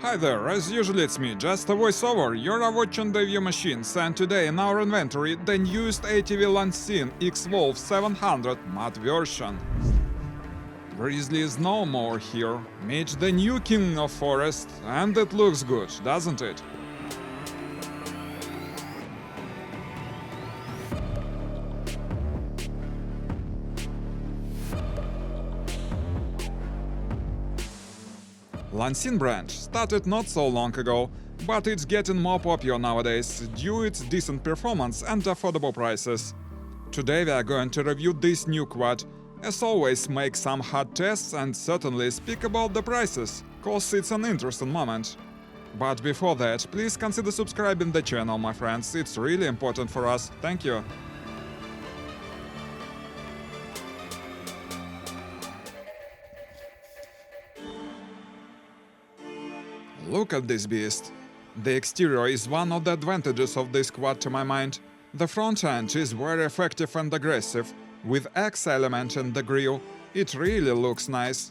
Hi there, as usual it's me, just a voiceover. You're watching the ATV machines, and today in our inventory the newest ATV Loncin XWolf 700 matte version. Grizzly is no more here. Meet the new king of forest, and it looks good, doesn't it? Loncin brand started not so long ago, but it's getting more popular nowadays due to its decent performance and affordable prices. Today we are going to review this new quad, as always make some hard tests and certainly speak about the prices, cause it's an interesting moment. But before that, please consider subscribing the channel, my friends, it's really important for us, thank you. Look at this beast. The exterior is one of the advantages of this quad to my mind. The front end is very effective and aggressive. With X element in the grille, it really looks nice.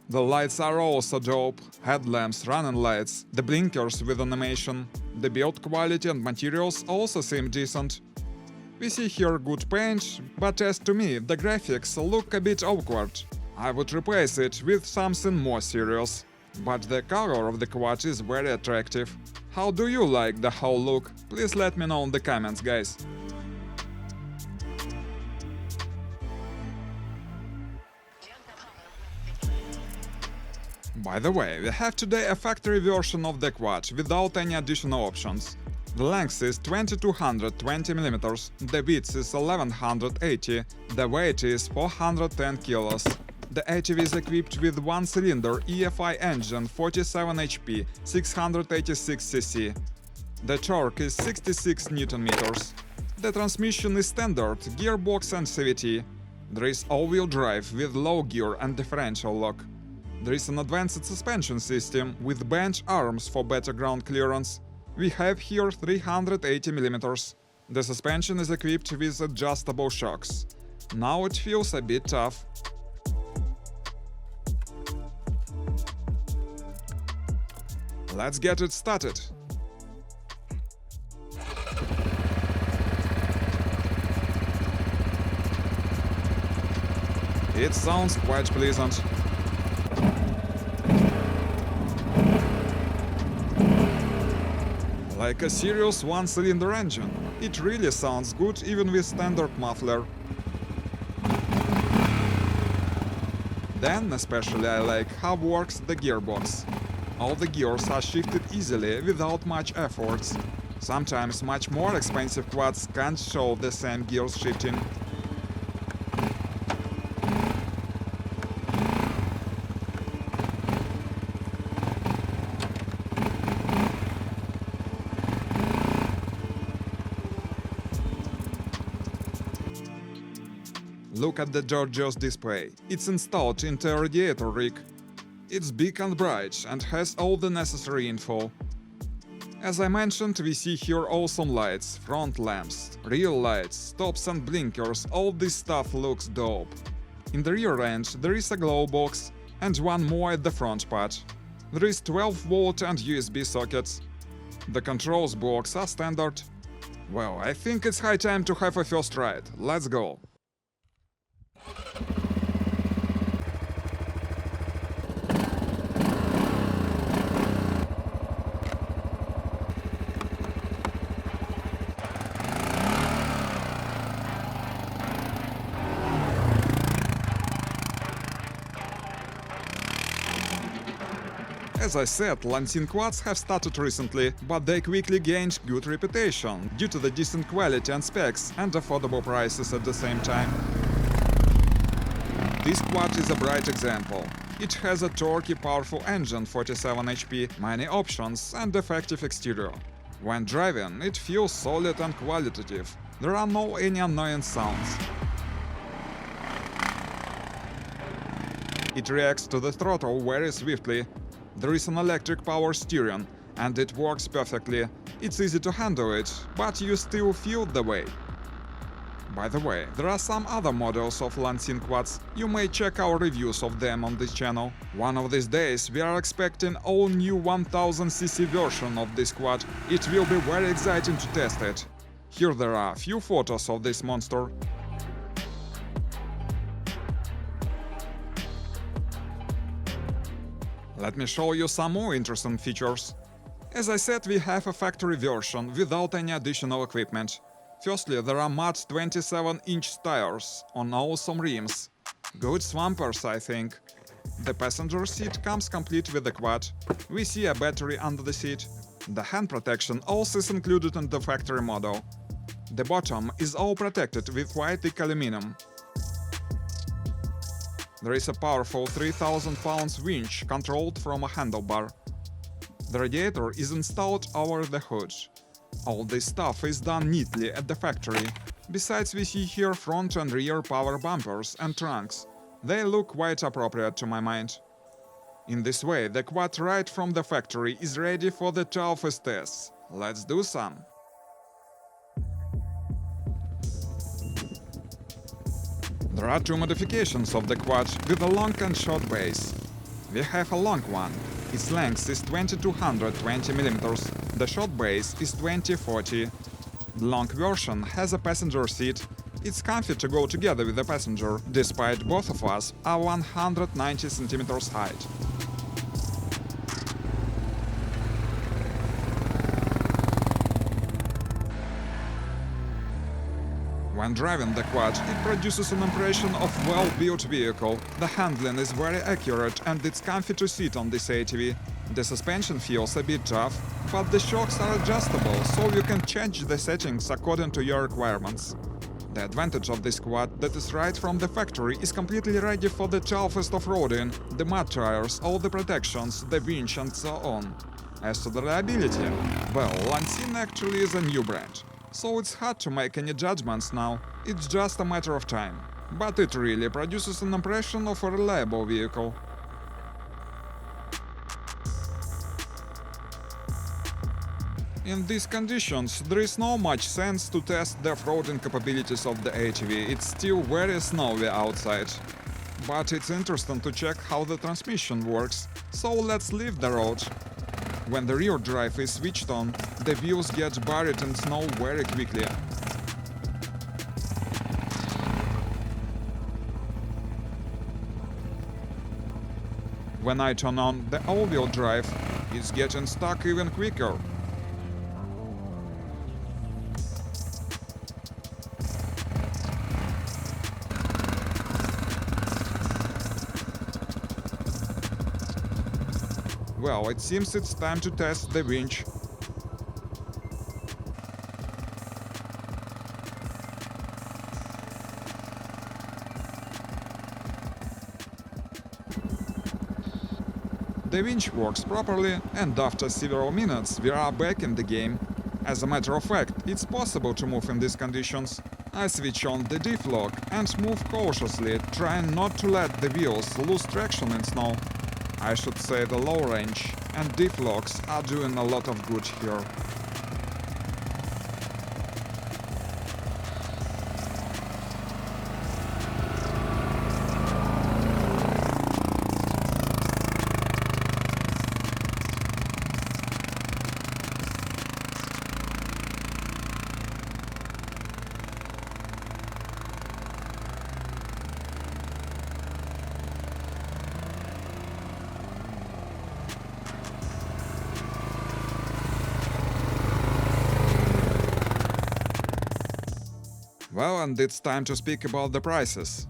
The lights are also dope. Headlamps, running lights, the blinkers with animation. The build quality and materials also seem decent. We see here good paint, but as to me, the graphics look a bit awkward. I would replace it with something more serious. But the color of the quad is very attractive. How do you like the whole look? Please let me know in the comments, guys. By the way, we have today a factory version of the quad without any additional options. The length is 2220 mm, the width is 1180, the weight is 410 kilos. The ATV is equipped with one-cylinder EFI engine 47 HP, 686 cc. The torque is 66 Nm. The transmission is standard, gearbox and CVT. There is all-wheel drive with low gear and differential lock. There is an advanced suspension system with bench arms for better ground clearance. We have here 380 mm. The suspension is equipped with adjustable shocks. Now it feels a bit tough. Let's get it started. It sounds quite pleasant. Like a serious one-cylinder engine. It really sounds good even with standard muffler. Then especially I like how works the gearbox. All the gears are shifted easily without much effort. Sometimes much more expensive quads can't show the same gears shifting. Look at the gorgeous display. It's installed into a radiator rig. It's big and bright and has all the necessary info. As I mentioned, we see here awesome lights, front lamps, rear lights, stops and blinkers, all this stuff looks dope. In the rear end there is a glow box and one more at the front part. There is 12-volt and USB sockets. The controls blocks are standard. Well, I think it's high time to have a first ride. Let's go! As I said, Loncin quads have started recently, but they quickly gained good reputation due to the decent quality and specs and affordable prices at the same time. This quad is a bright example. It has a torquey, powerful engine 47 HP, many options and effective exterior. When driving, it feels solid and qualitative. There are no any annoying sounds. It reacts to the throttle very swiftly. There is an electric power steering, and it works perfectly. It's easy to handle it, but you still feel the way. By the way, there are some other models of Loncin quads. You may check our reviews of them on this channel. One of these days we are expecting all new 1000cc version of this quad. It will be very exciting to test it. Here there are a few photos of this monster. Let me show you some more interesting features. As I said, we have a factory version without any additional equipment. Firstly, there are mud 27-inch tires on awesome rims. Good swampers, I think. The passenger seat comes complete with the quad. We see a battery under the seat. The hand protection also is included in the factory model. The bottom is all protected with white thick aluminum. There is a powerful 3000 pounds winch controlled from a handlebar. The radiator is installed over the hood. All this stuff is done neatly at the factory. Besides, we see here front and rear power bumpers and trunks. They look quite appropriate to my mind. In this way, the quad right from the factory is ready for the toughest tests. Let's do some. There are two modifications of the quad with a long and short base. We have a long one. Its length is 2220 mm, the short base is 2040. The long version has a passenger seat. It's comfy to go together with the passenger, despite both of us are 190 cm height. When driving the quad, it produces an impression of well-built vehicle. The handling is very accurate and it's comfy to sit on this ATV. The suspension feels a bit tough, but the shocks are adjustable, so you can change the settings according to your requirements. The advantage of this quad that is right from the factory is completely ready for the toughest off-roading, the mud tires, all the protections, the winch and so on. As to the reliability, well, Loncin actually is a new brand. So it's hard to make any judgments now, it's just a matter of time. But it really produces an impression of a reliable vehicle. In these conditions, there is no much sense to test the off-roading capabilities of the ATV, it's still very snowy outside. But it's interesting to check how the transmission works, so let's leave the road. When the rear drive is switched on, the wheels get buried in snow very quickly. When I turn on the all-wheel drive, it's getting stuck even quicker. Well, it seems it's time to test the winch. The winch works properly, and after several minutes we are back in the game. As a matter of fact, it's possible to move in these conditions. I switch on the diff lock and move cautiously, trying not to let the wheels lose traction in snow. I should say the low range and diff locks are doing a lot of good here. Well, and it's time to speak about the prices.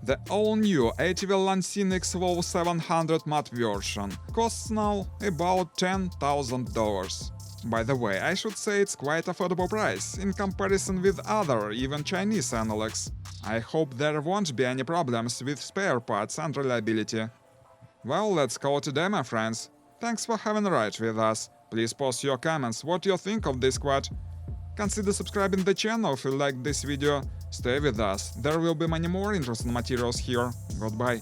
The all-new ATV Loncin XWolf 700 mud version costs now about $10,000. By the way, I should say it's quite affordable price in comparison with other, even Chinese analogs. I hope there won't be any problems with spare parts and reliability. Well, let's call it a day, my friends. Thanks for having a ride with us. Please post your comments what you think of this quad. Consider subscribing the channel if you liked this video. Stay with us, there will be many more interesting materials here. Goodbye.